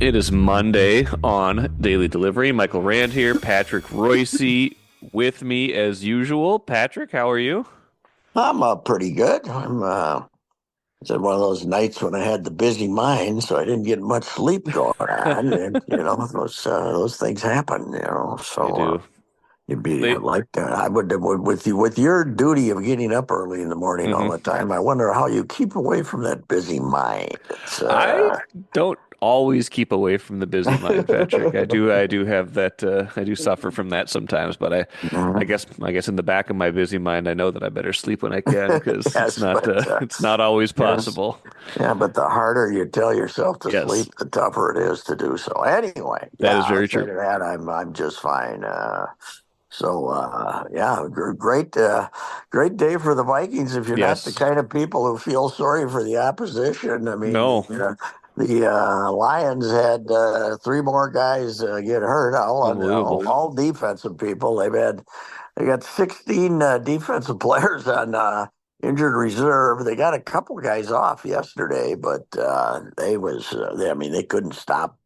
It is Monday on Daily Delivery. Michael Rand here, Patrick Reusse with me as usual. Patrick, how are you? I'm pretty good. It's one of those nights when I had the busy mind, so I didn't get much sleep going on. And those things happen. They do. You'd be They, like I would with you with your duty of getting up early in the morning all mhm. the time. I wonder how you keep away from that busy mind. It's I don't always keep away from the busy mind, Patrick. I do have that. I do suffer from that sometimes, but I guess in the back of my busy mind, I know that I better sleep when I can because it's yes, not, but it's not always yes, possible. yeah, but the harder you tell yourself to sleep, Yes, the tougher it is to do so. Anyway, that yeah, is very outside true. of that, I'm just fine. Yeah, great day for the Vikings. If you're not the Yes. kind of people who feel sorry for the opposition, I mean, No. the Lions had three more guys get hurt. Unbelievable. All defensive people. They got 16 defensive players on injured reserve. They got a couple guys off yesterday, but I mean, they couldn't stop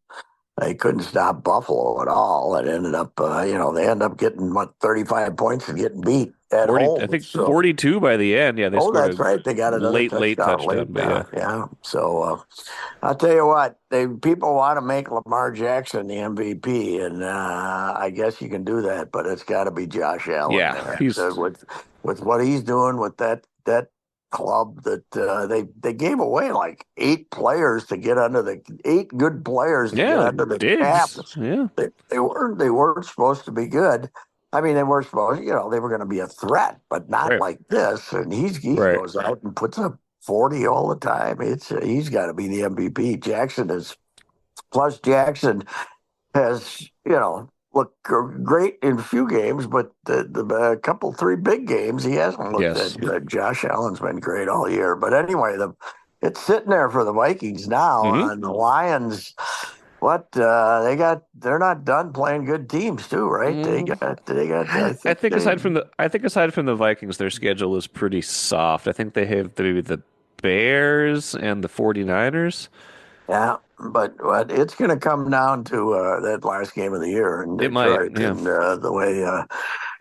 Buffalo at all. It ended up, they ended up getting 35 points and getting beat at 40, I home. think So, 42 by the end. Yeah, they oh, scored that's a right. They got another late touchdown late. touchdown, but yeah. Yeah. So, I'll tell you what, people want to make Lamar Jackson the MVP, and I guess you can do that, but it's got to be Josh Allen Yeah, there. he's With what he's doing with that club that they gave away like eight good players to get yeah, under the cap. Diggs. Yeah. They weren't supposed to be good. I mean, they were supposed, they were going to be a threat, but not Right. like this. And he Right. goes out and puts up 40 all the time. He's got to be the MVP. Jackson has, looked great in a few games, but the couple, three big games, he hasn't looked Yes. that good. Josh Allen's been great all year. But anyway, it's sitting there for the Vikings now. Hmm. And the Lions, they're not done playing good teams too, right? Mm, I I think think they, aside from the Vikings, their schedule is pretty soft. I think they have maybe the Bears and the 49ers. yeah. But it's going to come down to that last game of the year in It might. Detroit, Yeah. and the way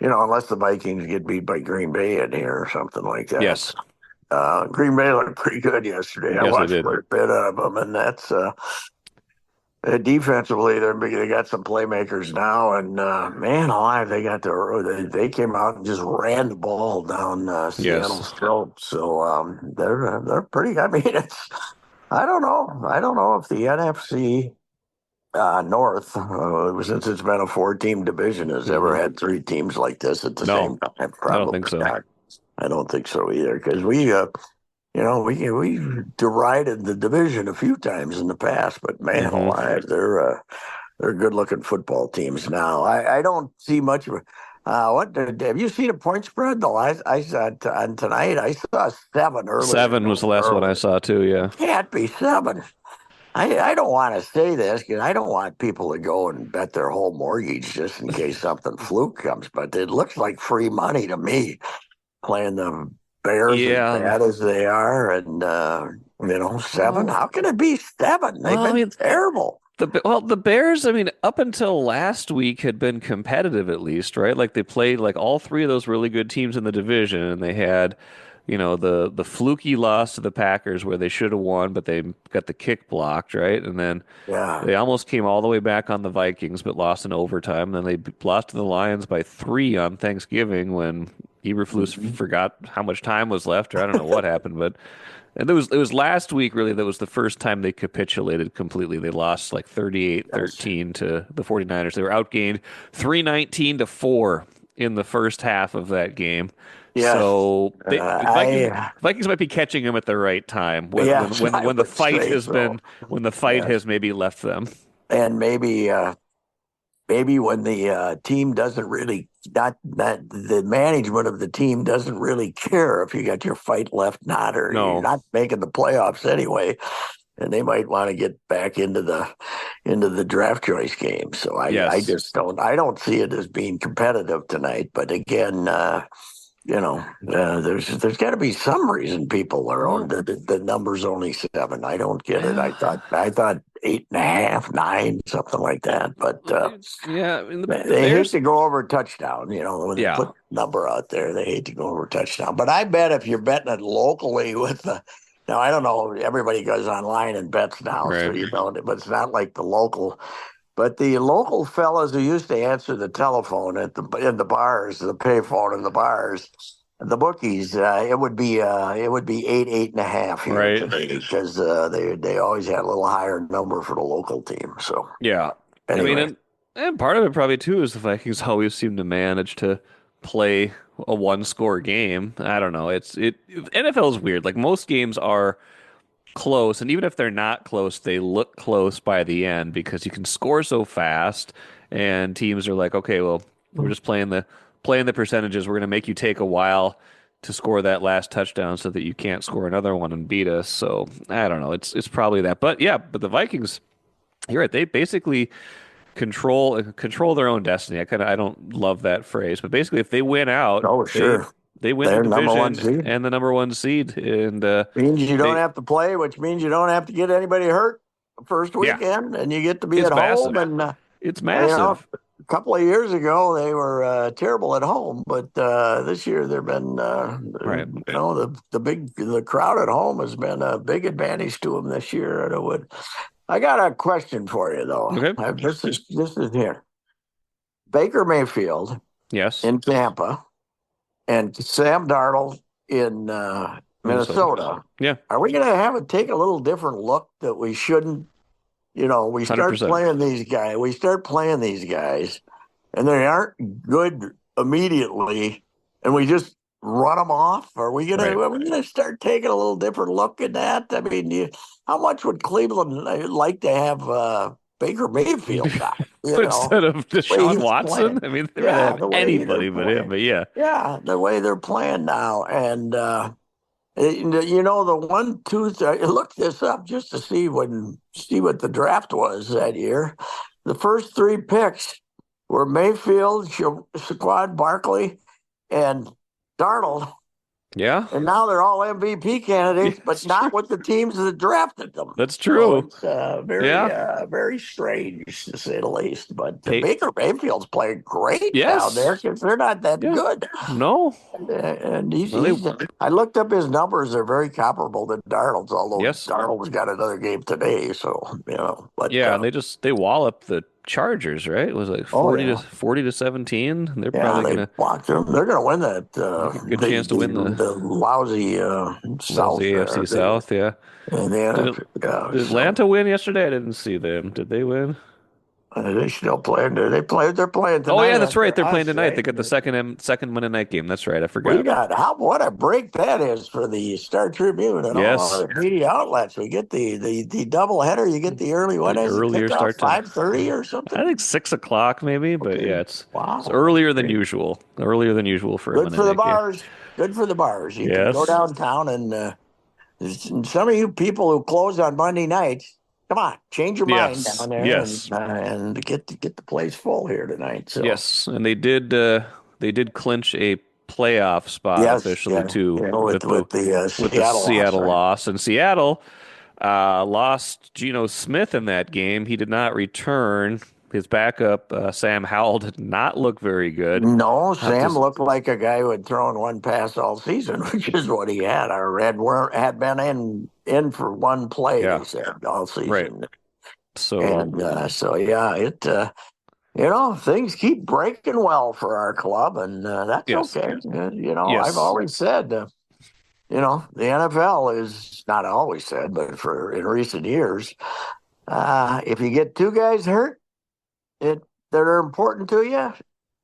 unless the Vikings get beat by Green Bay in here or something like that. Yes. Green Bay looked pretty good yesterday. I Yes, they watched did. quite a bit of them, and that's defensively they got some playmakers now, and man alive, they came out and just ran the ball down Yes. Seattle's throat. So they're pretty. I mean, it's I don't know if the NFC North, since it's been a four-team division, has ever Hmm. had three teams like this at the No, same time. I don't think Probably so. not. I don't think so either, because we derided the division a few times in the past, but man Hmm. alive, they're good-looking football teams now. I don't see much of. What have you seen a point spread? The last I saw on tonight, I saw seven earlier. 7 was the last one I saw too. Yeah. Can't be seven. I don't want to say this because I don't want people to go and bet their whole mortgage just in case something fluke comes, but it looks like free money to me playing the Bears as Yeah. bad as they are. And, seven. Well, How can it be seven? They've well, I been mean, terrible. the Bears, I mean, up until last week had been competitive at least, right? Like they played like all three of those really good teams in the division, and they had, the fluky loss to the Packers where they should have won, but they got the kick blocked, right? And then Yeah. they almost came all the way back on the Vikings, but lost in overtime. Then they lost to the Lions by 3 on Thanksgiving when Eberflus Mhm. forgot how much time was left, or I don't know what happened, but and it was last week really that was the first time they capitulated completely. They lost like Yes. 38-13 to the 49ers. They were outgained 319 to 4 in the first half of that game. Yes. So the Vikings might be catching them at the right time Yes, I when the would fight say has so. been when the fight Yes. has maybe left them. And maybe when the team doesn't really not that the management of the team doesn't really care if you got your fight left not or you're No. not making the playoffs anyway, and they might want to get back into the draft choice game. So I Yes. just don't I don't see it as being competitive tonight. But again, there's got to be some reason people are on Well, the number's only 7. I don't get it. yeah. I thought 8.5, 9, something like that. But I mean, yeah, I mean the they hate Bears. to go over touchdown. When they Yeah, put number out there, they hate to go over touchdown. But I bet if you're betting it locally with the now I don't know. Everybody goes online and bets now, so right. you know. But it's not like the local. But the local fellas who used to answer the telephone at the in the bars, the payphone in the bars, the bookies, it would be 8.5 here Right. today because they always had a little higher number for the local team. So Yeah. I mean, anyway, and part of it probably too is the Vikings always seem to manage to play a one score game. I don't know. NFL is weird. Like most games are close, and even if they're not close, they look close by the end because you can score so fast, and teams are like, okay, well, we're just playing the percentages. We're going to make you take a while to score that last touchdown so that you can't score another one and beat us. So I don't know. It's probably that, but yeah, but the Vikings. You're right. They basically control their own destiny. I don't love that phrase, but basically, if they win out, oh they sure, they win the they're number one division seed. and the number one seed, and Means you don't they have to play, which means you don't have to get anybody hurt the first yeah, weekend, and you get to be it's at home. massive. And It's you know, massive. a couple of years ago they were terrible at home, but this year they've been, Right. the crowd at home has been a big advantage to them this year. And it would. I got a question for you though. Okay. This is here. Baker Mayfield Yes. in Tampa and Sam Darnold in Minnesota. Minnesota. Yeah. Are we going to have it take a little different look that we shouldn't? We start 100%. playing these guys. We start playing these guys, and they aren't good immediately, and we just run them off. Right. Are we gonna start taking a little different look at that? I mean, how much would Cleveland like to have Baker Mayfield back? Instead of The way Deshaun he's Watson, playing. I mean, they'd rather Yeah, have the way they're anybody but him. playing. But yeah. Yeah, the way they're playing now, and the 1, 2, look this up just to see what the draft was that year. The first three picks were Mayfield, Saquon Barkley, and Darnold, Yeah. and now they're all MVP candidates, but It's true. not with the teams that drafted them. That's So true. it's very, Yeah. very strange to say the least. But Pay Baker Mayfield's playing great down there yes. because they're not that Yeah. good. No. And No, they I looked up his numbers. They're very comparable to Darnold's, although yes. Darnold's got another game today. So, but Yeah, and they wallop the Chargers, right? It was like oh 40 to yeah, 40 to 17. They're yeah, probably they gonna blocked him. They're going to win that. make a good chance to win The lousy the South AFC there. South, yeah. And Did then it, yeah, did so Atlanta win yesterday? I didn't see them. Did they win? they still playing. They play. They're playing Oh yeah, tonight that's right. after They're playing us, tonight. They right? got the second Monday night game. That's right. I We forgot. got what a break that is for the Star Tribune and all Yes. other media outlets. We get the double header. You get the early what The is the earlier kickoff start time. 5:30 or I something? think 6 o'clock maybe, but Okay, yeah, it's wow, that's earlier than great. usual. Earlier than usual for a Good Monday for the night game. bars. Good for the bars. You can go Yes. downtown and some of you people who close on Monday nights, come on, change your mind Yes. down there Yes. and get the place full here tonight. So Yes, and they did clinch a playoff spot yes, officially yeah, too with the with the Seattle loss, Seattle right? loss. And Seattle lost Geno Smith in that game. He did not return. His backup Sam Howell did not look very good. No, Not Sam just looked like a guy who had thrown one pass all season, which is what he had. Or had been in for one play, they yeah, said, all right. season. So And so yeah, things keep breaking well for our club, and that's yes, okay. I've yes, always said, the NFL is not always said, but for in recent years, if you get two guys hurt it, that are important to you,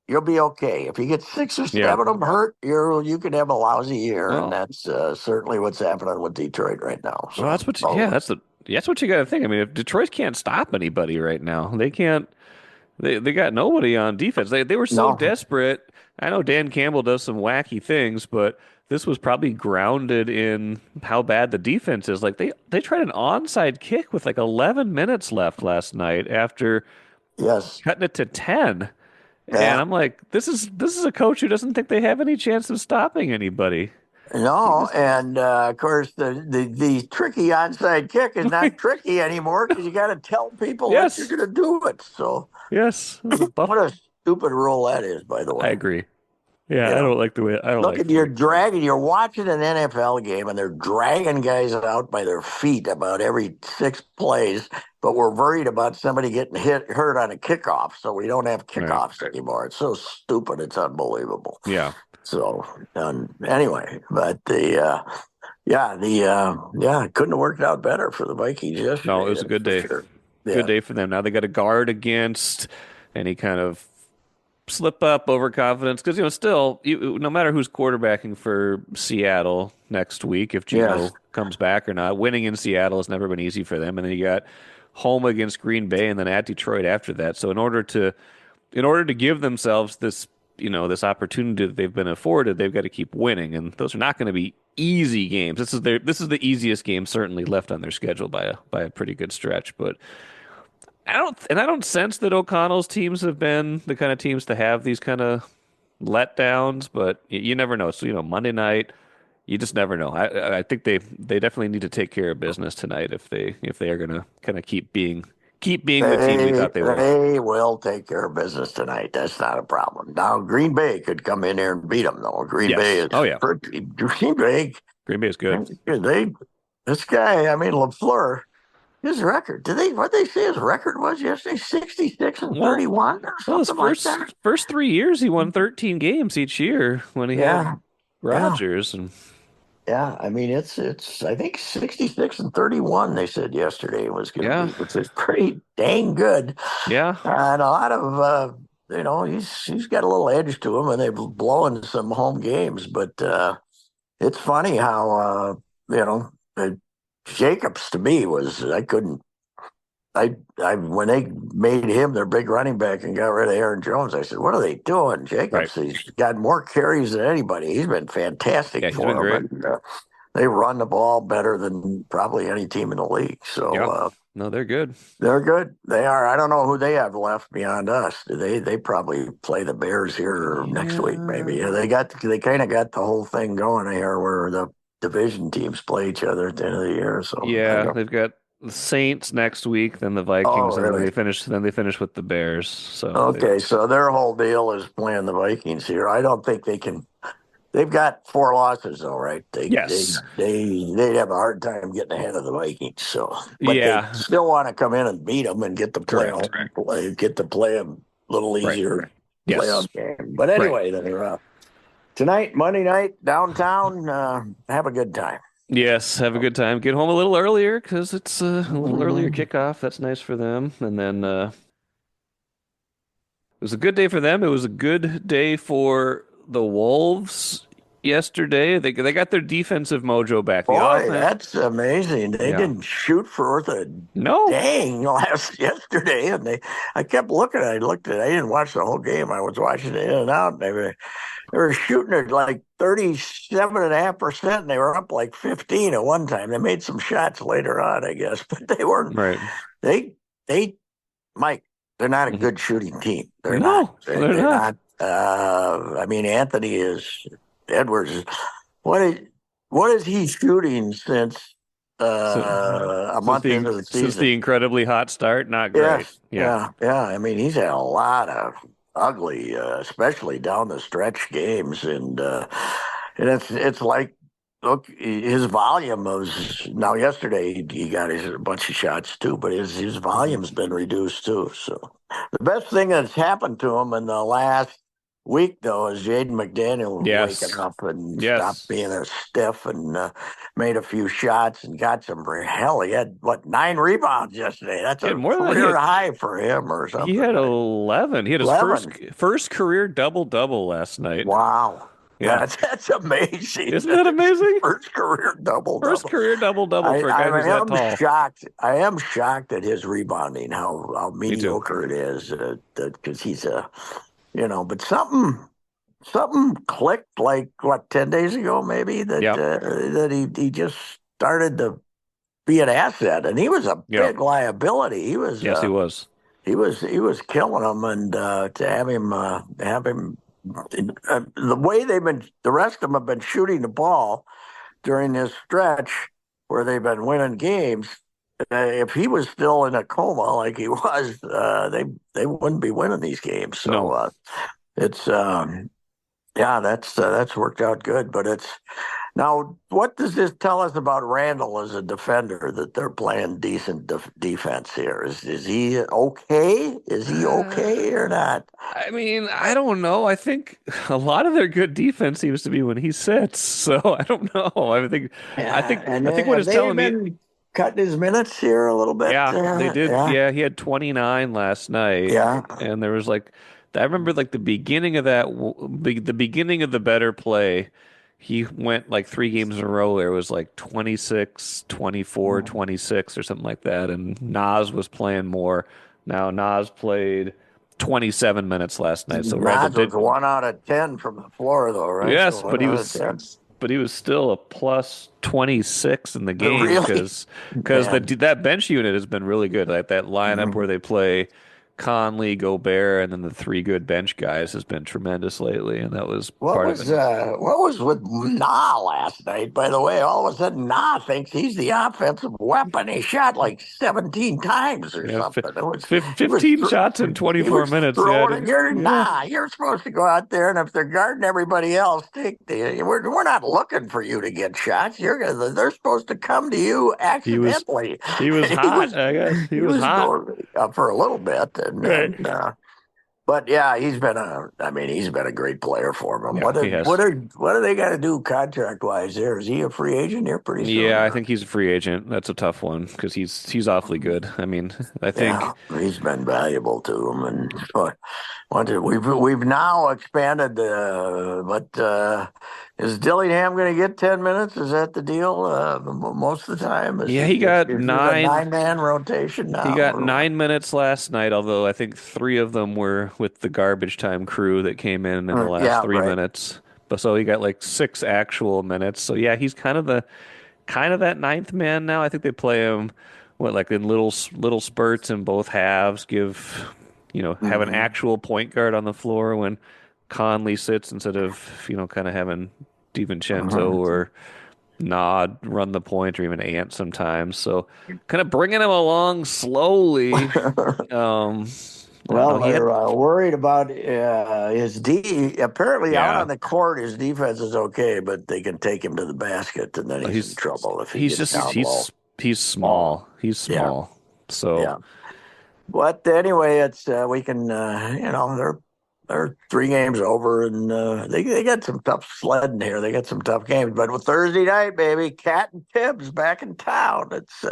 you'll be okay. If you get six or yeah. seven of them hurt, you can have a lousy year, and Well, that's certainly what's happening with Detroit right now. well, So, yeah, oh, that's what you got to think. I mean, if Detroit can't stop anybody right now, they can't. They got nobody on defense. They were so no, desperate. I know Dan Campbell does some wacky things, but this was probably grounded in how bad the defense is. Like they tried an onside kick with like 11 minutes left last night after yes, cutting it to 10. And Yeah. I'm like, this is a coach who doesn't think they have any chance of stopping anybody. He No, just and of course the tricky onside kick is not right. tricky anymore because you got to tell people that you're Yes. going to do it. So Yes. The what Buff a stupid rule that is, by the I way. agree. Yeah, You I know, don't like the way I don't look like at the way you're it goes. dragging, you're watching an NFL game and they're dragging guys out by their feet about every 6 plays, but we're worried about somebody getting hurt on a kickoff, so we don't have Right. kickoffs anymore. It's so stupid, it's unbelievable. Yeah. So, anyway, but it couldn't have worked out better for the Vikings No, it yesterday, was a that's good for day. sure. Good Yeah. day for them. Now they got to guard against any kind of slip up, overconfidence. Because, still, no matter who's quarterbacking for Seattle next week, if Yes. Geno comes back or not, winning in Seattle has never been easy for them. And then you got home against Green Bay and then at Detroit after that. So in order to give themselves this opportunity that they've been afforded, they've got to keep winning, and those are not going to be easy games. This is the easiest game certainly left on their schedule by a pretty good stretch. But I don't sense that O'Connell's teams have been the kind of teams to have these kind of letdowns. But you never know. So Monday night, you just never know. I think they definitely need to take care of business tonight if they are going to kind of keep being the team we thought they were. They will take care of business tonight. That's not a problem. Now Green Bay could come in here and beat them, though. Green Bay Yes. is Oh yeah. Green Bay. Green Bay is good. They this guy. I mean Lafleur. His record. Did they what they say his record was yesterday? 66 and Well, 31 or well, his something like that. first 3 years, he won 13 games each year when he had Yeah, yeah, Rodgers, and yeah. I mean it's I think 66 and 31 they said yesterday was going to yeah, be, which is pretty dang good. yeah, And a lot of he's got a little edge to him, and they've blown some home games. But it's funny how you know uh, Jacobs to me was I couldn't I when they made him their big running back and got rid of Aaron Jones, I said, "What are they doing?" right, Jacobs, he's got more carries than anybody. He's been yeah, fantastic he's been for great. them, and they run the ball better than probably any team in the league. So Yeah, no, they're good. they're good. They are. I don't know who they have left beyond us. They probably play the Bears here next week, maybe. Yeah, Yeah, they kind of got the whole thing going here where the division teams play each other at the end of the year. So I yeah, don't. they've got the Saints next week, then the Vikings, Oh, and then really? they finish with the Bears. So they, Okay, so their whole deal is playing the Vikings here. I don't think they can. They've got 4 losses, though, right? yes, They'd have a hard time getting ahead of the Vikings. So, but they yeah, still want to come in and beat them and get to play correct, home play, get to play a little right, easier yes, playoff game. But right. anyway, tonight, Monday night, downtown, have a good time. Yes, have a good time. Get home a little earlier because it's a little earlier Mhm. kickoff. That's nice for them. And then it was a good day for them. It was a good day for the Wolves yesterday. They got their defensive mojo back. The Boy, offense, that's amazing. They yeah. didn't shoot for worth a No, dang yesterday, and I kept looking. I looked at. I didn't watch the whole game. I was watching it in and out. And they were shooting at like 37.5%, and they were up like 15 at one time. They made some shots later on, I guess, but they weren't. right. They they Mike, they're not a Mhm. good shooting team. They're not. No, they're They're not. not. I mean, Anthony is Edwards. What is what is he shooting since So, a month into the since the season? incredibly hot start, not great. Yes, Yeah. yeah. I mean, he's had a lot of ugly, especially down the stretch games, and it's like look, his volume was now yesterday he got a bunch of shots too, but his Mhm. volume's been reduced too. So the best thing that's happened to him in the last week though is Jaden McDaniel waking Yes. up and stopped Yes. being a stiff and made a few shots and got some. Hell, he had what 9 rebounds yesterday. That's He had a more than that. career high for him or He something. had Right? 11. He had his first 11. first career double-double last night. Wow. Yeah. That's amazing. Isn't that That's his amazing? first career double First double. career double-double I, for a I guy who's that am tall. shocked. I am shocked at his rebounding, how Me too. mediocre it is. Because he's but something clicked like what 10 days ago, maybe Yep. that he just started to be an asset, and he was a Yep. big liability. Yes, he was. he was killing them, and to have him the way the rest of them have been shooting the ball during this stretch where they've been winning games. If he was still in a coma like he was, they wouldn't be winning these games. So No. it's yeah, that's worked out good. But it's now, what does this tell us about Randall as a defender that they're playing decent defense here? Is he okay? Is he okay or not? I mean, I don't know. I think a lot of their good defense seems to be when he sits. So I don't know. I Yeah, think, and I think what have it's they telling me, been cutting his minutes here a little bit? yeah, they did. Yeah, Yeah, he had 29 last night, yeah. and there was like, I remember like the beginning of the beginning of the better play. He went like 3 games in a row. There was like 26, 24, 26 or something like that, and Nas was playing more. Now Nas played 27 minutes last night, so Randall Nas was did. 1 out of 10 from the floor, though, right? So Yes, one out of 10. but he was still a plus 26 in the game Really? because Man. that bench unit has been really good. Like that lineup Mhm. where they play Conley, Gobert, and then the three good bench guys has been tremendous lately, and that was What part of was it. what was with Na last night? By the way, all of a sudden Na thinks he's the offensive weapon. He shot like 17 times or Yeah, something. It was he was 15 shots in he 24 was minutes. Yeah, throwing it. yeah. You're supposed to go out there, and if they're guarding everybody else, we're not looking for you to get shots. They're supposed to come to you He was accidentally. he was he hot, was I guess. He he was was hot. going for a little bit, and Right. then. But yeah, I mean, he's been a great player for them. Yeah, he has. What do they got to do contract wise there? Is he a free agent here pretty soon? Yeah, I Or? think he's a free agent. That's a tough one because he's awfully good. I mean, I Yeah, think he's been valuable to them, and we've now expanded. But is Dillingham going to get 10 minutes? Is that the deal? Most of the time, yeah, he got is it a nine. nine-man rotation He now? got Or what? 9 minutes last night, although I think three of them were with the garbage time crew that came in the last Yeah, three right. minutes. But so he got like 6 actual minutes. So yeah, he's kind of that ninth man now. I think they play him what like in little spurts in both halves. Have an Mhm. actual point guard on the floor when Conley sits instead of kind of having DiVincenzo Mhm. or Nod run the point or even Ant sometimes. So kind of bringing him along slowly. Um, I don't know. Well, He had they're worried about his D. Apparently, out yeah. on the court, his defense is okay, but they can take him to the basket, and then he's in He's trouble if he he's gets just down low. he's Oh, small. He's yeah, small. So yeah. But anyway, it's we can they're 3 games over, and they got some tough sledding here. They got some tough games. But with Thursday night, baby, Cat and Tibbs back in town. It's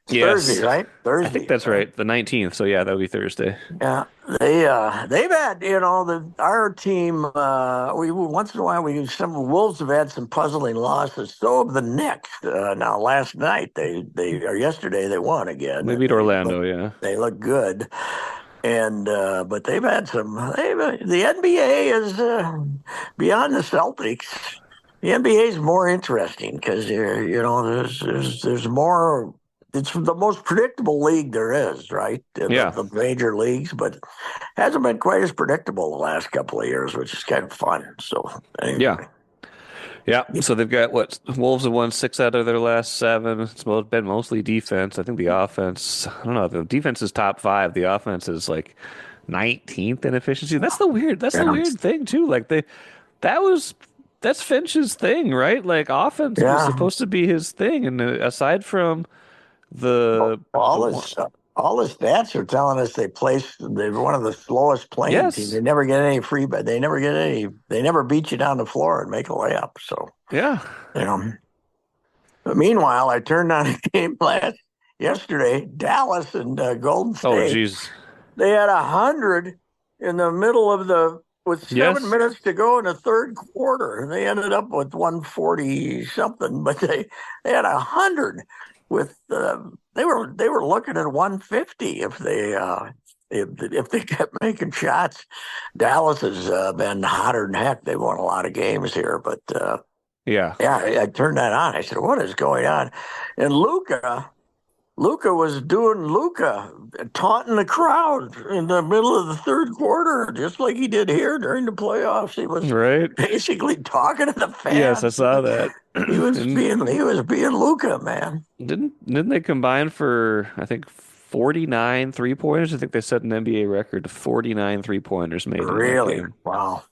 Thursday, yes, right? I think Thursday, that's right? right. The 19th. So yeah, that would be Thursday. Yeah, they've had our team. We once in a while some Wolves have had some puzzling losses. So have the Knicks. Now last night they or yesterday they won again, They and beat Orlando. Yeah. they look good. And but they've had some. The NBA is beyond the Celtics. The NBA is more interesting because there's more. It's the most predictable league there is, right? Yeah. The major leagues, but hasn't been quite as predictable the last couple of years, which is kind of fun. So Yeah. anyway, Yeah. So they've got what Wolves have won 6 out of their last 7. Been mostly defense. I think the offense. I don't know. The defense is top 5. The offense is like 19th in efficiency. That's the yeah, weird thing too. Like that was that's Finch's thing, right? Like offense was yeah. supposed to be his thing, and aside from the All one, this, all the stats are telling us they're one of the slowest playing teams. yes, They never get any free, but they never beat you down the floor and make a layup. So, yeah, you know, but meanwhile, I turned on a game yesterday, Dallas and Golden oh State. geez, They had 100 in the middle of with seven yes, minutes to go in the third quarter. They ended up with 140 something, but they had 100 with they were looking at 150 if they kept making shots. Dallas has been hotter than heck. They won a lot of games here, but yeah, yeah, I turned that on. I said, "What is going on?" And Luca Luca was doing Luca, taunting the crowd in the middle of the third quarter, just like he did here during the playoffs. He was Right? basically talking to the Yes, I fans. saw that. And He was being Luca, man. didn't they combine for I think 49 three-pointers? I think they set an NBA record of 49 three-pointers made in that Really? game. Wow.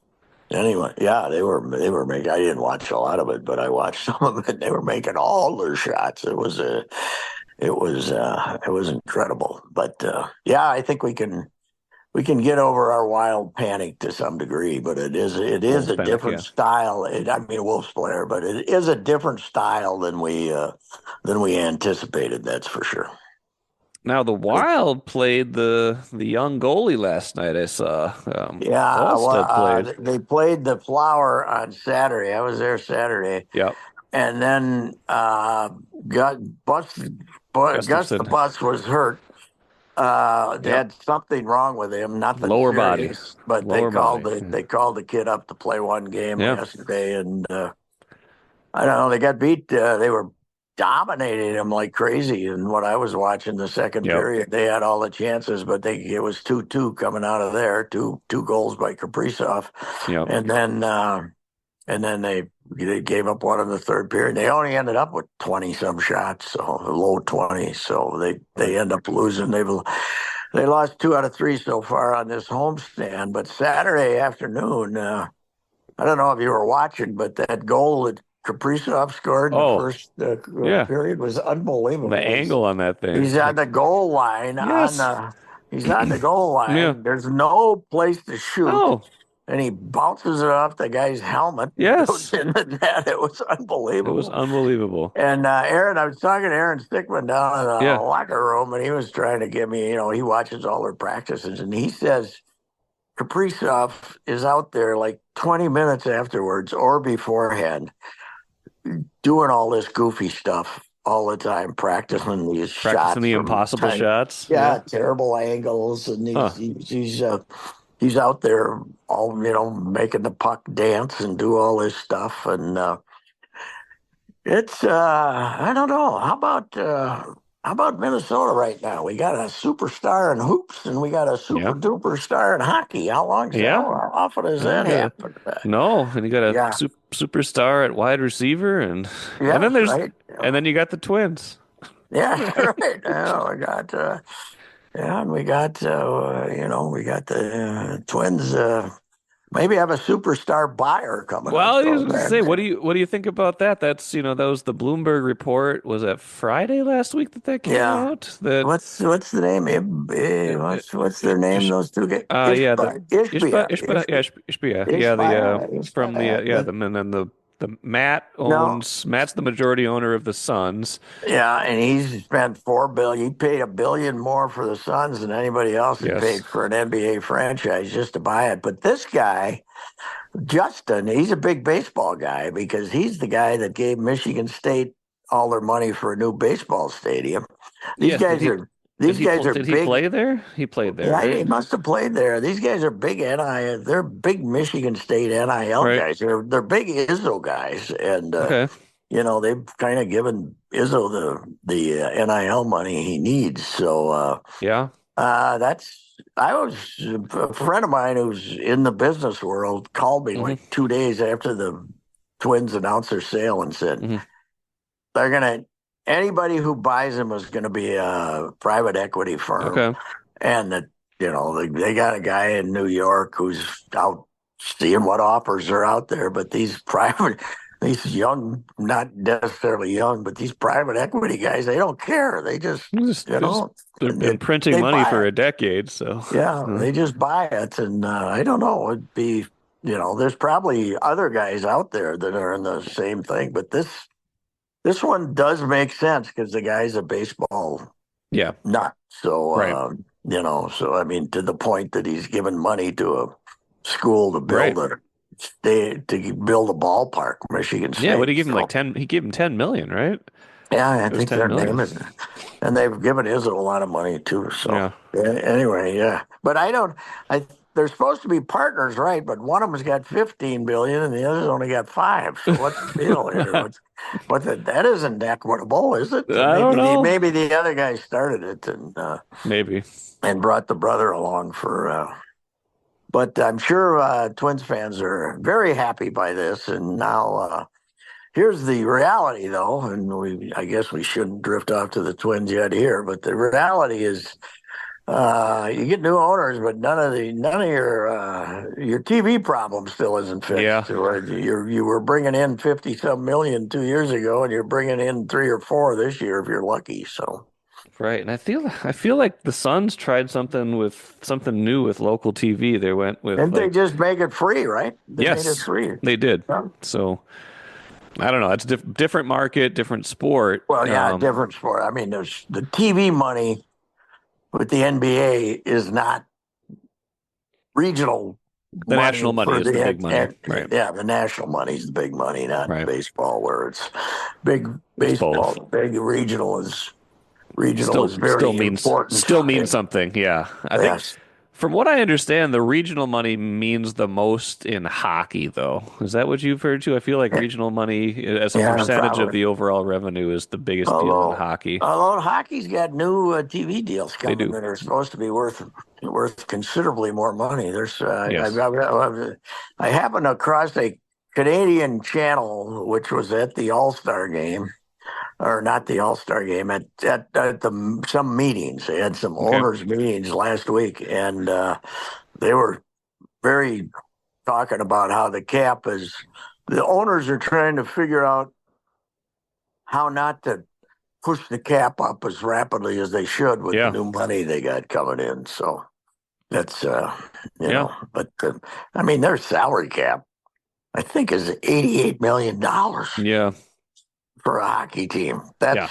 Anyway, yeah, they were making. I didn't watch a lot of it, but I watched some of it. They were making all their shots. It was incredible. But yeah, I think we can get over our wild panic to some degree. But it is Wolves a panic, different yeah. style. I mean, Wolf's player, but it is a different style than we anticipated. That's for sure. Now the Wild played the young goalie last night. I saw Yeah, well, Wallstead played. they played the Flower on Saturday. I was there Saturday, Yep, and then got Gus the Gustafson, Bus was hurt. They yep, had something wrong with him, nothing lower body, serious, but they lower called body. the they called the kid up to play one game Yeah, yesterday, and I don't know, they got beat. They were dominating him like crazy. And what I was watching the second yep, period, they had all the chances, but it was 2-2 coming out of there, two goals by Kaprizov, yep. and then they gave up one in the third period. They only ended up with 20 some shots, so low 20. So Right. they end up losing. They lost 2 out of 3 so far on this homestand. But Saturday afternoon, I don't know if you were watching, but that goal that Kaprizov scored in the Oh, first yeah. period was The unbelievable. angle on that thing. He's on Like, the goal line yes. he's on the goal Yeah. line. There's no place to shoot, No. and he bounces it off the guy's helmet and goes Yes. in the net. It was It was unbelievable. unbelievable. And I was talking to Aaron Stickman down in the Yeah. locker room, and he was trying to give me, he watches all their practices, and he says Kaprizov is out there like 20 minutes afterwards or beforehand doing all this goofy stuff all the time, practicing these Practicing shots the from impossible time, shots. Yeah. yeah, terrible angles, and Huh. he's out there all making the puck dance and do all this stuff, and it's I don't know. How about Minnesota right now? We got a superstar in hoops, and we got a super Yeah. duper star in hockey. Yeah. How often does Yeah. You that got a happen? no, and you got a Yeah. superstar at wide receiver, and then Yes. there's Right. and then you got the Twins. Yeah. Right. Yeah, we got. Yeah, and we got the Twins. Maybe have a superstar buyer coming Well, up I was though. gonna say, what do you think about that? That's that was the Bloomberg report. Was that Friday last week that came Yeah. out? That What's the name? What's their name? Ish, Those two guys. yeah, the Ishbia, yeah, from the Ishbia. and then the No, Matt's the majority owner of the Suns. yeah, and he's spent $4 billion. He paid $1 billion more for the Suns than anybody else had paid Yes, for an NBA franchise just to buy it. But this guy, Justin, he's a big baseball guy because he's the guy that gave Michigan State all their money for a new baseball stadium. These yes. guys are these guys are Did he big. play there? He played there, Yeah, he right? must have played there. These guys are big NIL. They're big Michigan State NIL Right. guys. They're big Izzo guys, and Okay. they've kind of given Izzo the NIL money he needs. So Yeah. that's. I was a friend of mine who's in the business world called me Hmm. like 2 days after the Twins announced their sale and said Hmm. they're gonna anybody who buys them is going to be a private equity firm, Okay. and that they got a guy in New York who's out seeing what offers are out there. But these young, not necessarily young, but these private equity guys, they don't care. They just you Just know they've been printing they money buy for it. a decade, so Yeah, they just buy it, and I don't know. It'd be there's probably other guys out there that are in the same thing, but this one does make sense because the guy's a baseball yeah. nut. So, Right. so I mean, to the point that he's given money to a school to Right. build a ballpark, Michigan Yeah, what State. did he give him like So, 10? He gave him 10 million, right? yeah, I It was think 10 their million. name is, and they've given Izzo a lot of money too. So, Yeah. anyway, yeah, but I don't. I they're supposed to be partners, right? But one of them's got 15 billion and the other's only got five. So what's the deal here? That isn't equitable, is it? I don't know. Maybe the other guy started it Maybe. and brought the brother along for. But I'm sure Twins fans are very happy by this. And now here's the reality, though, and I guess we shouldn't drift off to the Twins yet here. But the reality is you get new owners, but none of your TV problem still isn't Yeah. fixed. You were bringing in 50 some million 2 years ago, and you're bringing in three or four this year if you're lucky. So Right. And I feel like the Suns tried something new with local TV. They went with and they like just make it free, right? They made it yes, free. they did. Yeah. So I don't know. It's a different market, different sport. Well, yeah, different sport. I mean, there's the TV money with the NBA is not regional The national money money for is the big money. and Right. yeah, the national money is the big money, not Right. baseball, where it's big It's baseball. both. Big regional is Still very important. means something. Yeah. I think Yes, from what I understand, the regional money means the most in hockey, though. Is that what you've heard too? I feel like regional money as a yeah, percentage of probably. the overall revenue is the biggest deal in Although, hockey. although hockey's got new TV deals They coming do. that are supposed to be worth considerably more money. Yes. I happened across a Canadian channel which was at the All Star game, or not the All Star game, at some meetings. They had some Okay. owners meetings last week, and they were very talking about how the owners are trying to figure out how not to push the cap up as rapidly as they should with the Yeah. new money they got coming in. So that's Yeah. but I mean their salary cap I think is $88 million Yeah. for a hockey team. Yeah.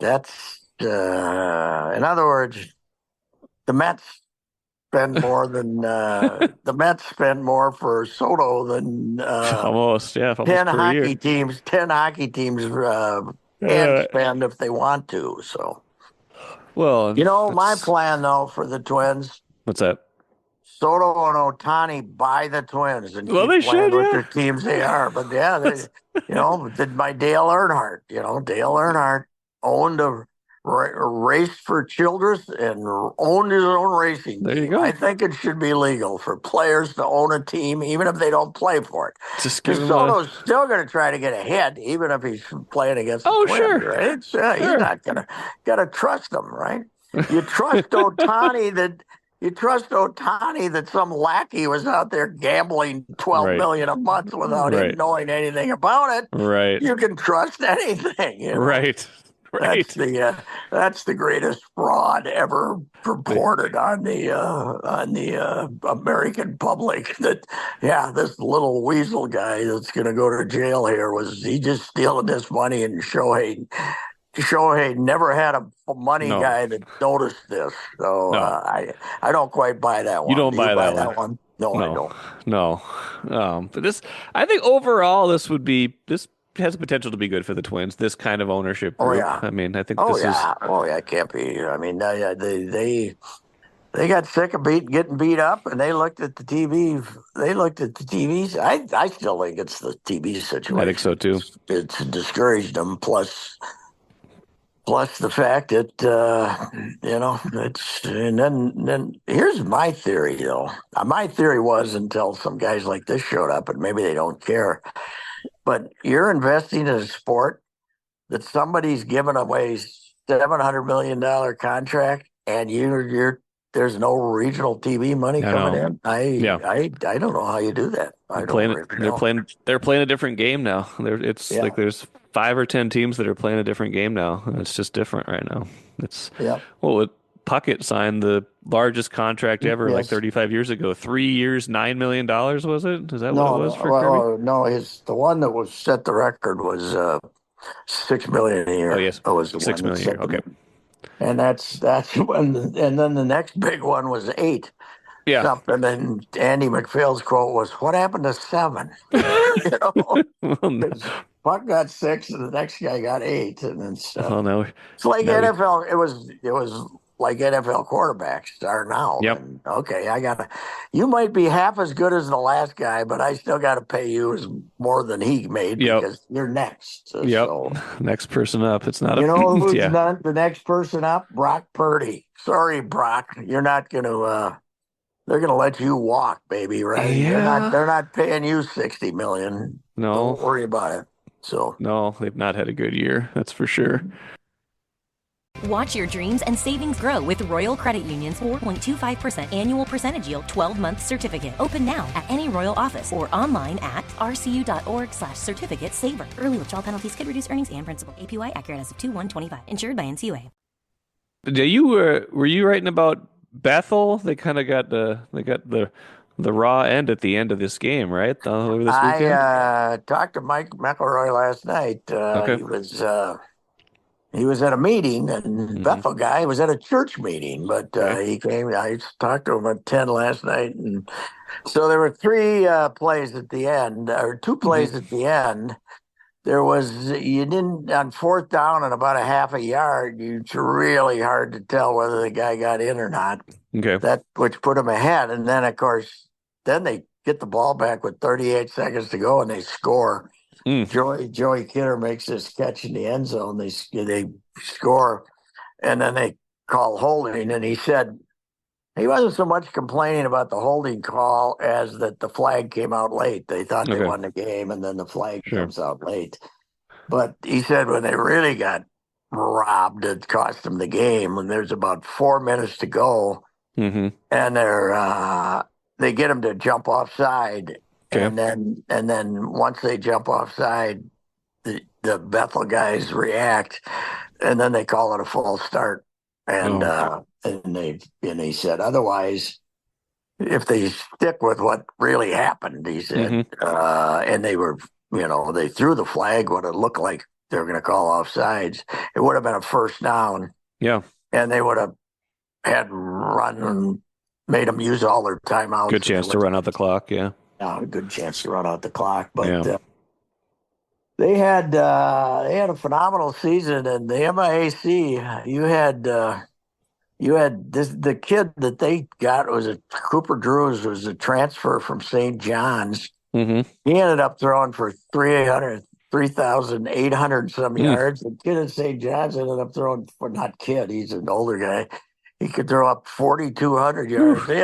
That's in other words, the Mets the Mets spend more for Soto than Almost. Yeah. Almost per year. 10 hockey teams can Uh, spend if they want to. So, well, my that's plan though for the Twins, what's that? Soto and Otani buy the Twins and Well, keep they playing should. with Yeah. the teams they are. But yeah, That's did my Dale Earnhardt. Dale Earnhardt owned a race for Childress and owned his own racing there you team. I go. think it should be legal for players to own a team, even if they don't play for it. Just give Because him a. Soto's still going to try to get ahead, even if he's playing against the Oh, Twins, sure. right? He's Sure. not going to got to trust them, right? You trust Otani that you trust Otani that some lackey was out there gambling 12 Right. million a month without him Right. knowing anything about it. Right. You can trust anything. Right. That's Right. that's the greatest fraud ever They, purported on the American public. That this little weasel guy that's going to go to jail here was he just stealing this money, and Shohei never had a money no. guy that noticed this. So No. I don't quite buy that You one. don't Do you buy buy that one. that one? No, I No. don't. No. But I think overall, this has the potential to be good for the Twins, this kind of ownership Oh group. yeah. I mean, I think Oh this is, yeah. Oh yeah. It can't be. I mean, they got sick of getting beat up, and they looked at the TV. They looked at the TVs. I still think it's the TV I think so situation. too. It's discouraged them. Plus the fact that it's and then here's my theory though. My theory was until some guys like this showed up, and maybe they don't care. But you're investing in a sport that somebody's giving away $700 million contract, and you're there's no regional TV money I coming know. in. Yeah. I don't know how you do that. They're I don't playing it. really know. They're playing a different game now. It's like Yeah, there's 5 or 10 teams that are playing a different game now. It's just different right now. It's yeah, well, Puckett signed the largest contract ever like yes. 35 years ago. 3 years, $9 million, was it? Is that what it No, was no, for Kirby? no. The one that was set the record was 6 million a Oh year. yes, That was the six one that million a year. set Okay. and that's when. And then the next big one was eight Yeah. something. And Andy McPhail's quote was, "What happened to seven?" you know, Well, no, because Buck got six and the next guy got eight, and it's well, no, it's like no. NFL. It was like NFL quarterbacks are now. Yep. And okay, you might be half as good as the last guy, but I still got to pay you as more than he made Yep. because you're next. Yep. So, Next person up. It's not you know who's yeah. not the next person up? Brock Purdy. Sorry, Brock, you're not going to. They're going to let you walk, baby. Right? They're not. Yeah. They're not paying you 60 million. No. Don't worry about it. So. No, they've not had a good year. That's for sure. Watch your dreams and savings grow with Royal Credit Union's 4.25% annual percentage yield 12-month certificate. Open now at any Royal office or online at rcu.org/certificate saver. Early withdrawal penalties could reduce earnings and principal. APY accurate as of 2/1/25. Insured by NCUA. Were you writing about Bethel? They got the raw end at the end of this game, right? Over this I weekend. talked to Mike McElroy last night. Okay. He was at a meeting, and Hmm. Bethel guy was at a church meeting, but Okay. he came. I talked to him at 10 last night, and so there were three plays at the end, or two Hmm. plays at the end. There was you didn't on fourth down and about a half a yard. It's really hard to tell whether the guy got in or not. Okay. That which put him ahead, and then of course, then they get the ball back with 38 seconds to go, and they score. Mm. Joey Kidder makes this catch in the end zone. They score, and then they call holding. And he said he wasn't so much complaining about the holding call as that the flag came out late. They thought they Okay. won the game, and then the flag Sure. comes out late. But he said when they really got robbed, it cost them the game. When there's about 4 minutes to go, Hmm. and they get him to jump offside, Okay. and then once they jump offside, the Bethel guys react, and then they call it a false start, and Oh. he said otherwise, if they stick with what really happened, he said, Hmm. and they threw the flag what it looked like they were going to call offsides, it would have been a first down, Yeah. and they would have had run and made them use all their Good timeouts, and chance to run out the clock. Yeah. a good chance to run out the clock. But Yeah. they had a phenomenal season, and the MIAC. You had the kid that they got was a Cooper Drews was a transfer from St. John's. Hmm. He ended up throwing for 3,800 some Mm. yards. The kid at St. John's ended up throwing for not kid. He's an older guy. He could throw up 4,200 Whew. yards. They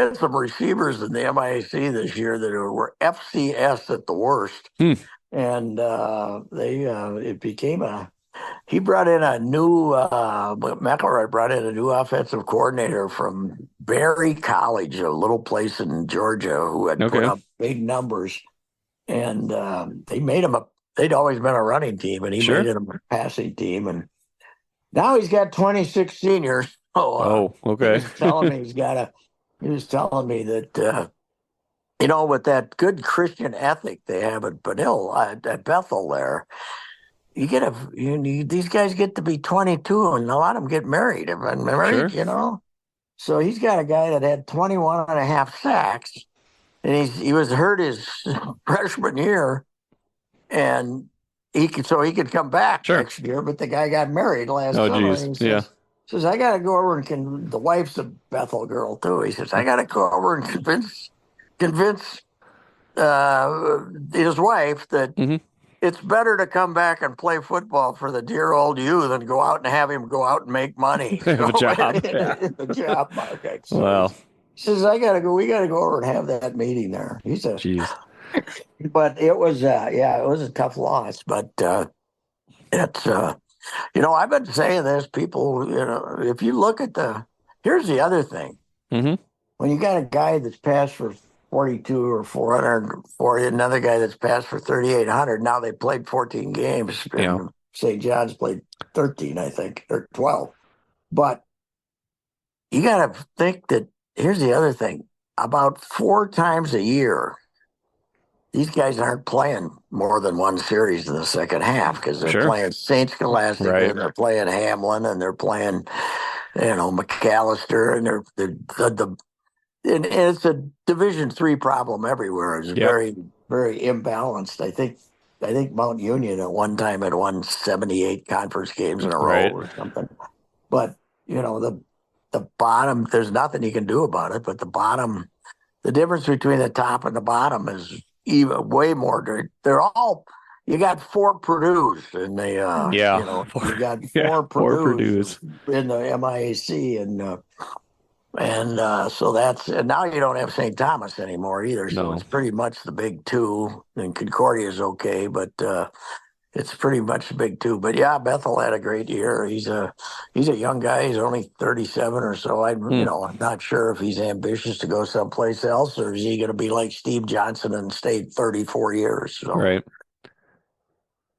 had some receivers in the MIAC this year that were FCS at the worst, Hmm. and it became a. He brought in a new McElroy brought in a new offensive coordinator from Berry College, a little place in Georgia, who had put Okay. up big numbers, and they made him a. They'd always been a running team, and he made Sure. it a passing team, and now he's got 26 seniors. So Oh, he okay. was telling me he's got a. He was telling me that with that good Christian ethic they have at Bethel there, these guys get to be 22, and a lot of them get married. Have been married, Sure. you know. So he's got a guy that had 21 and a half sacks, and he was hurt his freshman year, and he could come back Sure. next year. But the guy got married last Oh, summer, geez. and he Yeah. says I got to go over and the wife's a Bethel girl too. He says I got to go over and convince his wife that Hmm. it's better to come back and play football for the dear old you than go out and have him go out and make money. Have So a job. Yeah. in the job market. So he Wow. says, I gotta go, we gotta go over and have that meeting there. He says, Jeez. but it was it was a tough loss. But it's I've been saying this, people, if you look at here's the other thing. Hmm. When you got a guy that's passed for 42 or 400, another guy that's passed for 3,800. Now they played 14 games, Yeah. and St. John's played 13, I think, or 12. But you got to think that here's the other thing: about 4 times a year, these guys aren't playing more than one series in the second half because they're Sure. playing St. Scholastic Right. and they're playing Hamlin and they're playing, McAllister, and and it's a Division III problem everywhere. It's Yep. very, very imbalanced. I think Mount Union at one time had won 78 conference games in a row Right. or something. But the bottom, there's nothing you can do about it, but the bottom, the difference between the top and the bottom is even way more. They're all, you got four Purdue's and Yeah. you got Yeah. four Poor Purdue's Purdue's. in the MIAC and so and now you don't have St. Thomas anymore either. So No. it's pretty much the big two and Concordia is okay, but, it's pretty much the big two. But yeah, Bethel had a great year. He's a young guy. He's only 37 or so. Hmm. I'm not sure if he's ambitious to go someplace else or is he going to be like Steve Johnson and stay 34 years. So Right.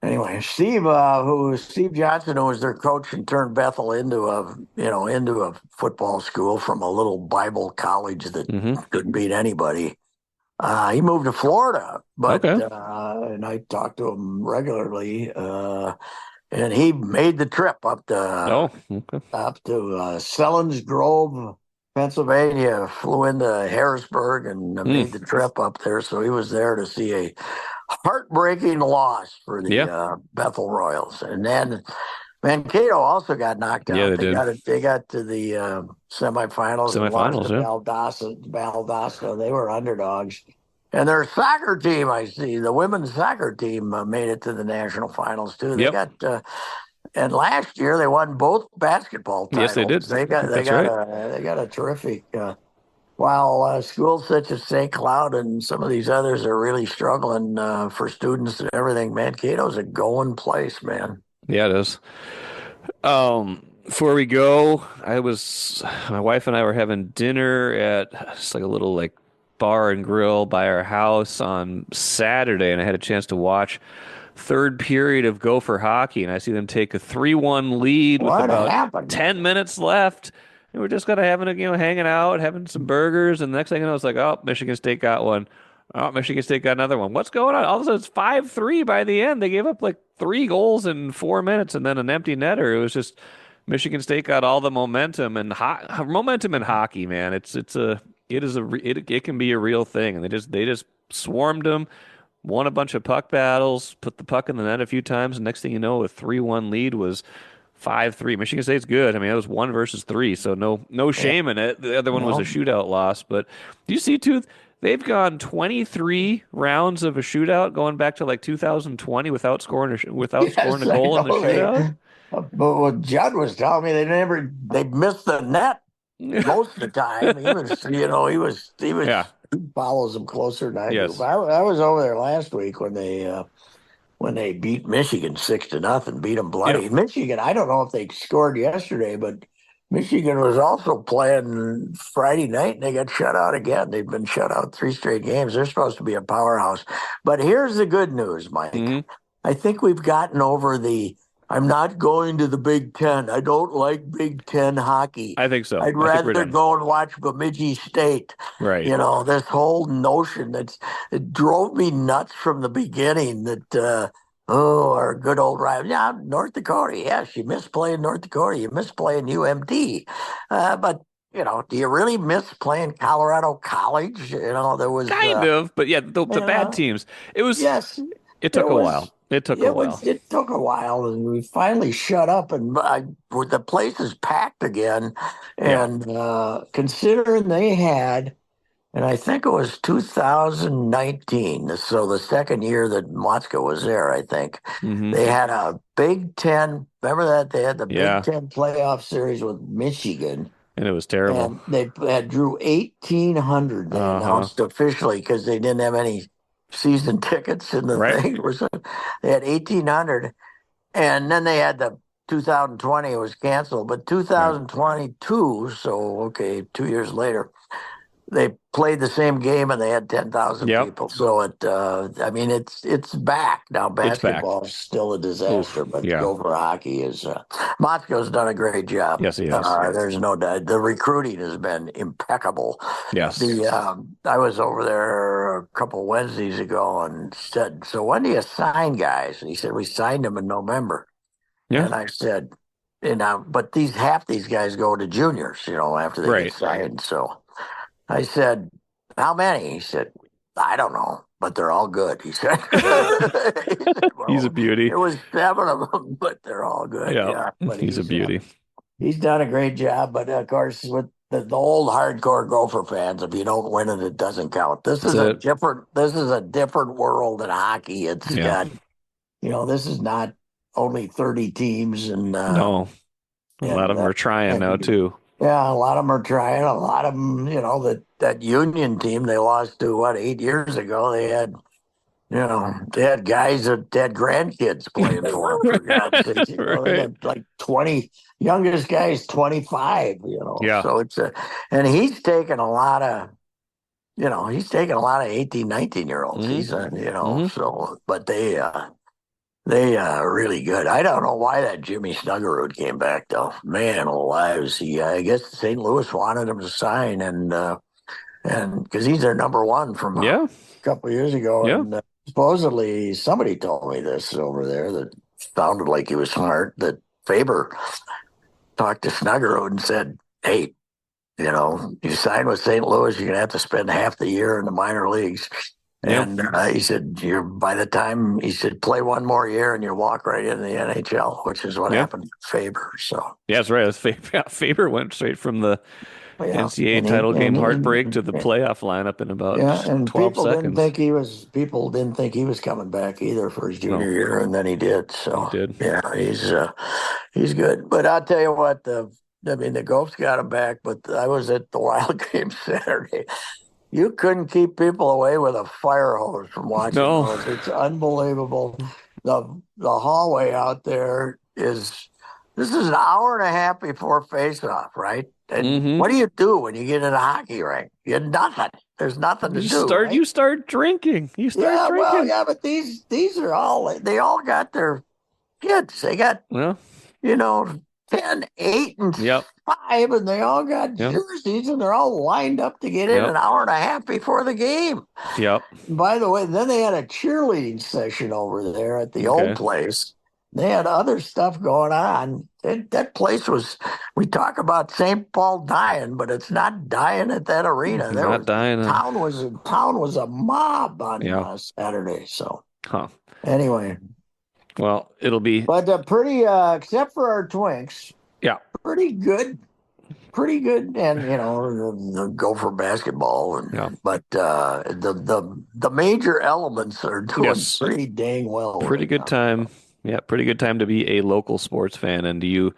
anyway, Steve Johnson, who was their coach and turned Bethel into a football school from a little Bible college that Hmm. couldn't beat anybody. He moved to Florida, but Okay. and I talked to him regularly, and he made the trip Oh, okay. up to Selins Grove, Pennsylvania. Flew into Harrisburg and Hmm. made the trip up there. So he was there to see a heartbreaking loss for the Yeah. Bethel Royals, and then Mankato also got knocked Yeah, out. they They did. got it. They got to the semifinals and lost to Semifinals, yeah. Valdosta. They were underdogs. And their soccer team, I see, the women's soccer team made it to the national finals too. They Yep. got, and last year they won both basketball Yes, they titles. did. They I got think they that's got right. a terrific. While schools such as St. Cloud and some of these others are really struggling for students and everything, Mankato's a going place, man. Yeah, it is. Before we go, my wife and I were having dinner at just like a little like bar and grill by our house on Saturday, and I had a chance to watch third period of Gopher hockey, and I see them take a 3-1 lead with What about happened? 10 minets left. And we're just kind of having hanging out, having some burgers, and the next thing you know, it's like, oh, Michigan State got one. Oh, Michigan State got another one. What's going on? All of a sudden, it's 5-3 by the end. They gave up like 3 goals in 4 minutes and then an empty netter. It was just Michigan State got all the momentum and momentum in hockey, man. It can be a real thing, and they just swarmed them, won a bunch of puck battles, put the puck in the net a few times, and next thing you know, a 3-1 lead was 5-3. Michigan State's good. I mean, it was 1 versus 3, so no Yeah, shame in it. The other one was a no. shootout loss, but do you see too? They've gone 23 rounds of a shootout going back to like 2020 without scoring Yes, a I goal in the know shootout. but what Judd was telling me, they missed the net most of the time. Yeah. He follows them closer than I do. But Yes. I was over there last week when they beat Michigan 6-0, beat them Yep. bloody. Michigan, I don't know if they scored yesterday, but Michigan was also playing Friday night and they got shut out again. They've been shut out three straight games. They're supposed to be a powerhouse. But here's the good news, Mike. Hmm. I think we've gotten over I'm not going to the Big Ten. I don't like Big Ten hockey. I think so. I'd I think we're rather done. go and watch Bemidji State. Right. This whole notion it drove me nuts from the beginning that, our good old rival. Yeah, North Dakota. Yes, you miss playing North Dakota. You miss playing UMD. But, do you really miss playing Colorado College? There was, Kind of, but yeah, the bad teams. It was. yes, It it took a while. was. It took a while. It took a while, and we finally shut up, and the place is packed again. Yeah. And considering they had, and I think it was 2019, so the second year that Motzko was there, I think Hmm. they had a Big Ten. Remember that they had the Big Yeah. Ten playoff series with Michigan, And it was terrible. and they had drew 1,800. They Uh-huh. announced officially because they didn't have any season tickets in the Right. thing. They had 1,800, and then they had the 2020. It was canceled, but Right. 2022. So okay, 2 years later, they played the same game and they had 10,000 Yep. people. So I mean, it's back now. It's back. Basketball is still a disaster, Oof. but Yeah. Gopher hockey is. Motzko's done a great job. Yes, he has. There's no doubt. The recruiting has been impeccable. Yes. I was over there a couple Wednesdays ago and said, "So when do you sign guys?" And he said, "We signed them in November." Yeah. And I said, but half these guys go to juniors, after they Right. get signed. So I said, "How many?" He said, "I don't know, but they're all good." He said, He's a "Well, beauty. it was seven of them, but they're all good." Yeah. Yeah, but He's a beauty. he's done a great job. But of course, with the old hardcore Gopher fans, if you don't win it, it doesn't count. That's it. This is a different world in hockey. It's Yeah. got, this is not only 30 teams No. A lot of and them are trying now and too. yeah, a lot of them are trying. A lot of them, that Union team they lost to 8 years ago. They had guys that had grandkids playing for them, for God's sake. They Right. got like 20, youngest guy's 25, Yeah. so and he's taken a lot of 18, 19-year olds. Hmm. Hmm. So, but they are really good. I don't know why that Jimmy Snuggerud came back though. Man alive, I guess St. Louis wanted him to sign and because he's their number one from a Yeah. couple of years ago, Yeah. and supposedly somebody told me this over there that sounded like he was smart. That Faber talked to Snuggerud and said, "Hey, you sign with St. Louis, you're gonna have to spend half the year in the minor leagues." Yeah. And he said, by the time he said, play one more year and you walk right into the NHL, which is what Yeah. happened to Faber. So, Yeah, that's right. Faber went straight from the yeah, NCAA and he, title game and, heartbreak to and the playoff lineup in about yeah, and 12 seconds. people didn't think he was coming back either for his No, junior year, and then he did. he So did. yeah, he's good. But I'll tell you what, the Gophers got him back. But I was at the Wild game Saturday. You couldn't keep people away with a fire hose from watching No. those. It's unbelievable. The hallway out there this is an hour and a half before face-off, right? And Hmm. what do you do when you get in a hockey rink? You nothing. There's nothing to do, right? You start drinking. You start Yeah, well, drinking. yeah, but these are they all got their kids. They got Well, you know, 10, 8, and yep. 5, and they all got Yep. jerseys, and they're all lined up to get in Yep. an hour and a half before the game. Yep. And by the way, then they had a cheerleading session over there at the old Okay. place. They had other stuff going on. That place we talk about St. Paul dying, but it's not dying at that arena. Not dying. Town was a mob on Yeah. Saturday. So Huh. anyway, Well, it'll be, but pretty, except for our Twinks, yeah. pretty good, pretty good, and go for basketball, Yeah. but the major elements are doing Yes. pretty dang well Pretty right good now. time. Yeah, pretty good time to be a local sports fan. And you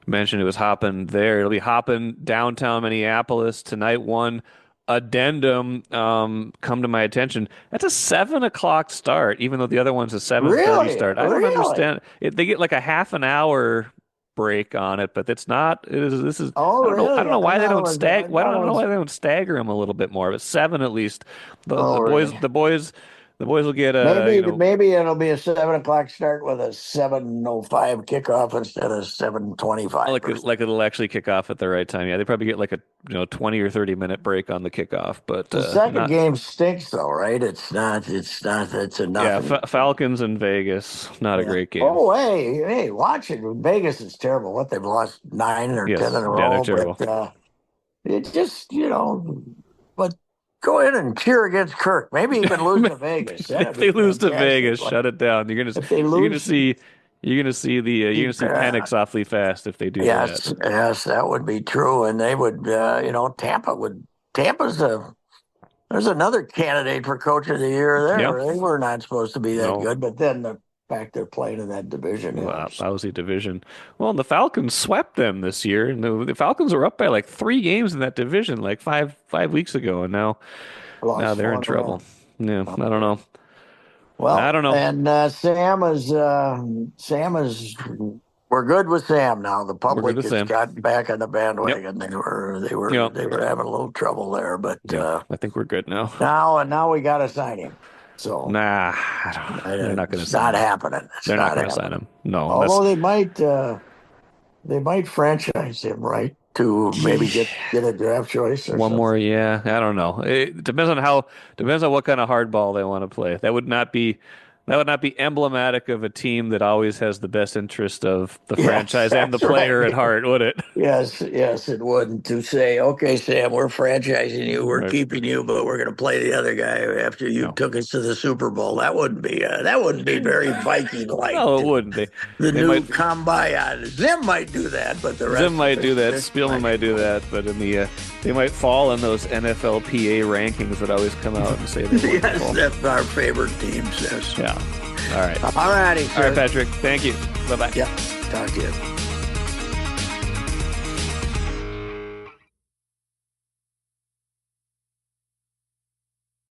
mentioned it was hopping there. It'll be hopping downtown Minneapolis tonight. One addendum come to my attention. That's a 7 o'clock start, even though the other one's a 7:30 Really, start. I don't really. understand. They get like a half an hour break on it, but it's not. It is. This is. Oh, I really? don't know why they don't I I thought it don't know was. why they don't stagger them a little bit more. But seven at least. Oh, The boys. really? The boys will get Maybe it'll be a 7 o'clock start with a 7:05 kickoff instead of 7:25 or like it'll actually kick off at the right time. Yeah, they probably get like a 20 or 30 minute break on the kickoff, but the second not. game stinks though, right? It's not. It's not. It's a Yeah, nothing. Falcons in Vegas, not a Yeah. great game. Oh, hey, watch it. Vegas is terrible. What they've lost 9 or 10 in Yes, a yeah, they're row, terrible. but it just but go in and cheer against Kirk. Maybe even lose to Vegas. If That'd be they lose to fantastic. Vegas, Like shut it down. if they you're gonna lose, see you're gonna see uh, Penix awfully fast if they do that. yes, that would be true. And they would, Tampa's there's another candidate for coach of the year Yeah, there. They were not supposed to be that no. good, but then the fact they're playing in that division helps. Lousy division. Well, the Falcons swept them this year, and the Falcons were up by like 3 games in that division like five weeks ago, and now Lost they're four in in a row. trouble. Yeah, I don't know. I Well, don't know. and Sam is we're good with Sam now. The We're good public with has Sam. gotten back on the Yep. bandwagon. Yep. They were having a little trouble there, but Yep. I think we're good now. now we got to sign him. So Nah, they're not going to it's sign not him. happening. It's They're not not going to sign happening. him. No, unless Although they might franchise him, right? To maybe get a draft choice or one more. something. Yeah, I don't know. It depends on what kind of hardball they want to play. That would not be That would not be emblematic of a team that always has the best interest of the Yes, franchise and the that's right. player at heart, would it? Yes, yes, it wouldn't to say, okay, Sam, we're franchising you, we're Right. keeping you, but we're going to play the other guy after you No. took us to the Super Bowl. That wouldn't be very Viking-like. No, it wouldn't be. The They new might Kumbaya. Zim might do that, but the Zim rest of might do that, this Spielman might do that, but in the they might fall in those NFLPA rankings that always come out and say they won the Yes, ball. that's our favorite team, says. Yeah. All right. All righty, All right, Patrick. Thank you. Bye-bye. Yeah, talk to you.